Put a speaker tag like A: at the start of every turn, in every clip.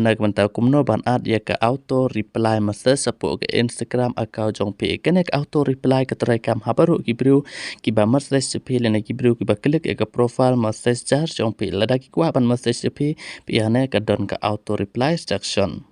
A: nak mentau kumno ban ad ya ka auto reply message sapo ke Instagram account jong pi kenek auto reply ke terekam habaru gibru ki ba message pi lena gibru ki ba klik ya ka profile message jar jong pi lada ki kwa ban message pi ane ka don ka auto reply section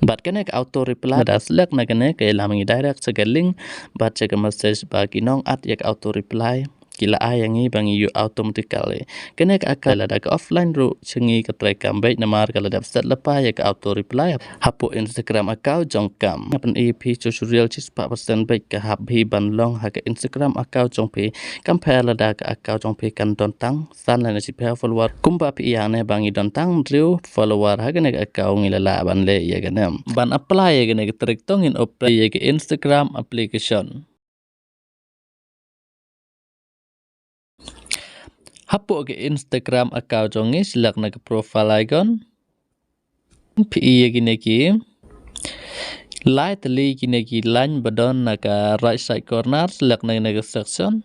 A: bat kenek auto reply da select na kenek ke lamangi direct sa link bat check message ba kinong at ya ka auto reply kila ayangi bangi you automatically kenek akala da offline ru chengi ka terekam baik namar kala da set lepa ya ka auto reply hapo Instagram account jongkam apan ep tutorial chis 4% baik ka hab hi ban long ha ka Instagram account jongpe compare la da ka account jongpe kan don tang san la si pa follower kumba pi yang ne bangi don tang driu follower ha kenek account ngilala ban le ya ganam ban apply ya kenek trek tongin open ya ka Instagram application hapo ke Instagram account jongi select na ke profile icon pi gine ki lightly gine ki line badon na ka right side corner select na ke section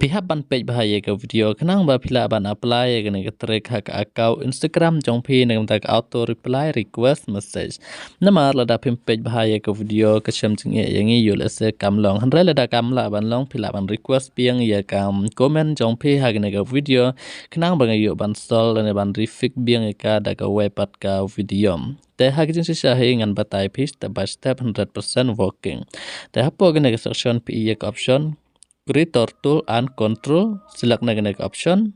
A: pihak ban page bahaya ke video kenang ba pila ban apply ke track hak account Instagram jong pi na tak auto reply request message namar lada pin page bahaya ke video ke sem jing yang i yul ase kam long han lada kam la ban long pila ban request piang ya kam comment jong pi hak ke video kenang ba yu ban sol ne ban refix biang ka da ka wepat ka video te hak jing sisa ngan batai pi step by step 100% working te hapo ke section pi ya option creator tool and control select na option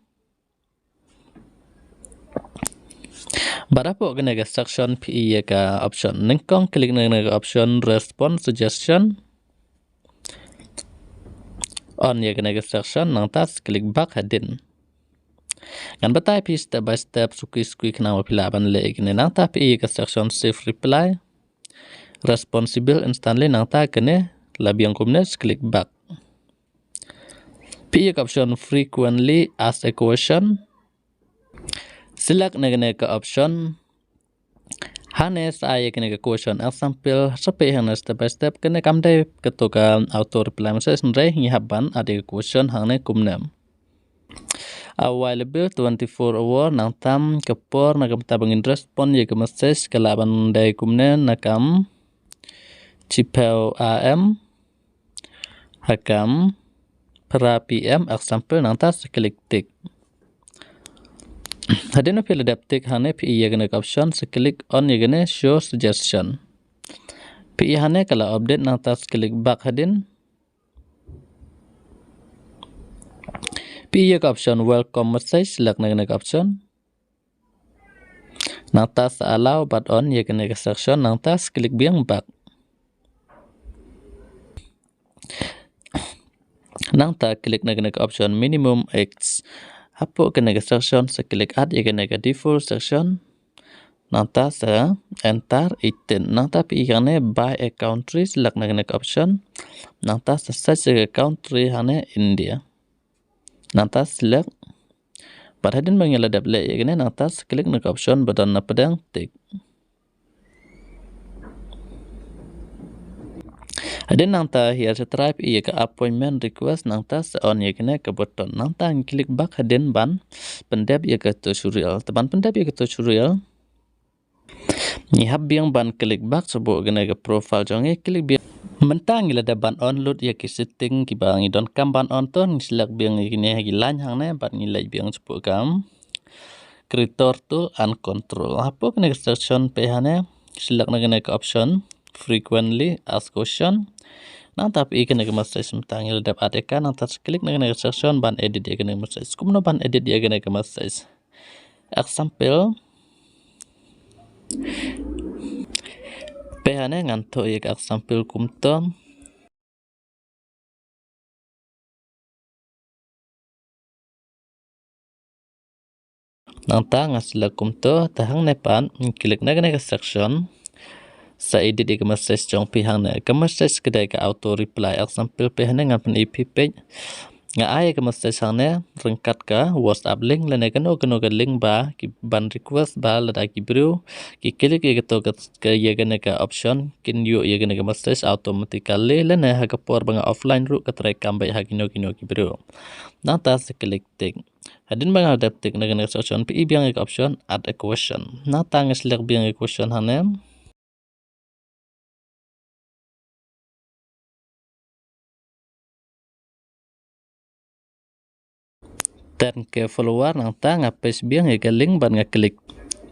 A: barapo gena section pi ka option nengkong klik na option response suggestion on ya gena section nang tas klik back hadin kan batai pi step by step suki kena pila ban le gena nang ta pi ka section save reply responsible instantly nang ta kene labiang kumnes klik back pi option frequently ask a question select na option hanes ay kene question example sape hang step by step kene kamde ketuka auto reply message nre ngi haban ade question hangne kumnam available 24 hour nang tam kepor na kamta bangin respond ye ke message kalaban dai kumne nakam cipel am hakam pra PM example nang tas klik tik hadena pil adaptik hane pi yagane option klik on yagane show suggestion pi hane kala update nang tas klik back hadin pi yag option welcome message select nang option nang tas allow but on yagane section nang tas klik biang back nang ta klik na option minimum x hapo kena section klik add ya kena default section nang ta sa enter item nang ta pi kane by a country select na option nang ta sa search country hane India nang ta select pada din mangela double ya kene nang ta klik na option button na pedang tik ada nang ta here stripe iya ke appointment request nang ta on ya kene ke button nang ta klik back hadin ban pendap ya ke tutorial teman pendap ya ke tutorial ni hab biang ban klik back sebo kene ke profile jonge klik biang mentang ila da ban onload ya ke setting ki bang don kam ban on ton select biang kene hagi lan hang ne ban nilai biang sebo kam creator tool and control apa kene section pe hane select na kene ke option frequently ask question nang tapi kena message mentang il dap adeka nang tas klik na kena section ban edit ya kena message kumno ban edit ya kena message example pehane nganto ya example kumtom nang ta ngasla kumto tahang nepan klik na kena section sa edit ya message jong pihang na ke message kedai ke auto reply example pihane ngapan ep page nga ai ka message hane rengkat ka WhatsApp link lene kano ke link ba ki ban request ba lada ki bro ki klik ye to ke ye ka option kin yu ye ka message automatically lene ha ka por banga offline ru ka try kam bai ha kino ki bro na ta se klik tik hadin banga dap tik na option pi biang ka option add a question na ta ngeslek biang ka question hane ten ke follower nang ta nga page biang ka link ban nga klik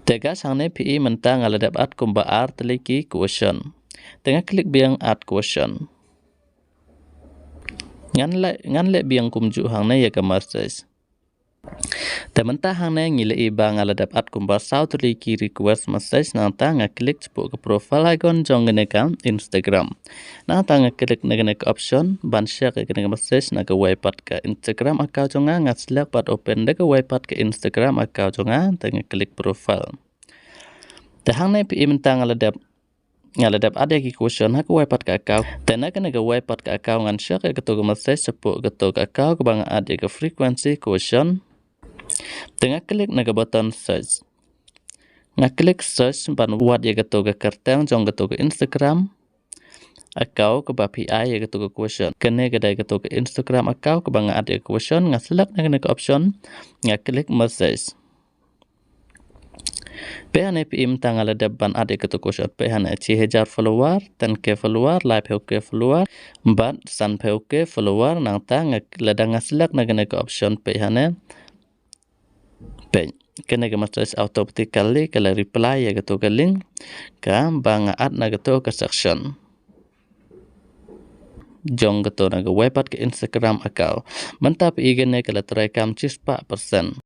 A: tega sangne pi mentang ala dap at kumba art leki question tengah klik biang add question ngan le biang kumju hang ne ya ka message tementah hang ne ngile i bang ala dap at kumba sau leki request message nang ta nga klik cepu ke profile icon jong ne ka Instagram nang ta nga klik ne ka option ban share ke ne message na ka wipat ka Instagram account jonga nga select pat open de ka wipat ke Instagram account jonga tengah klik profile tahang ne pi mentang ala dap ada ki question ha ko wipat ka account tena kana ka wipat ka account ngan share ka to message sepu ka to ka account ka bang ada ka frequency question tengah klik na ka button search nga klik search ban wat ye ka to ka kartang jong ka to ka Instagram account ka ba pi ya ka to ka question kene ka dai ka to ka Instagram account ka bang ada ka question nga select na ka option nga klik message Pehane pi im tangala debban ade ketu kusot pehane 1000 follower 10k follower live ke follower bat san ke follower nang tang ladang ngaslak na gane ke option pehane pe kene ke message automatically kala reply ya ketu ke link ka bang ad na ketu ke section jong ketu na ke website ke Instagram account mantap igene kala try kam 4%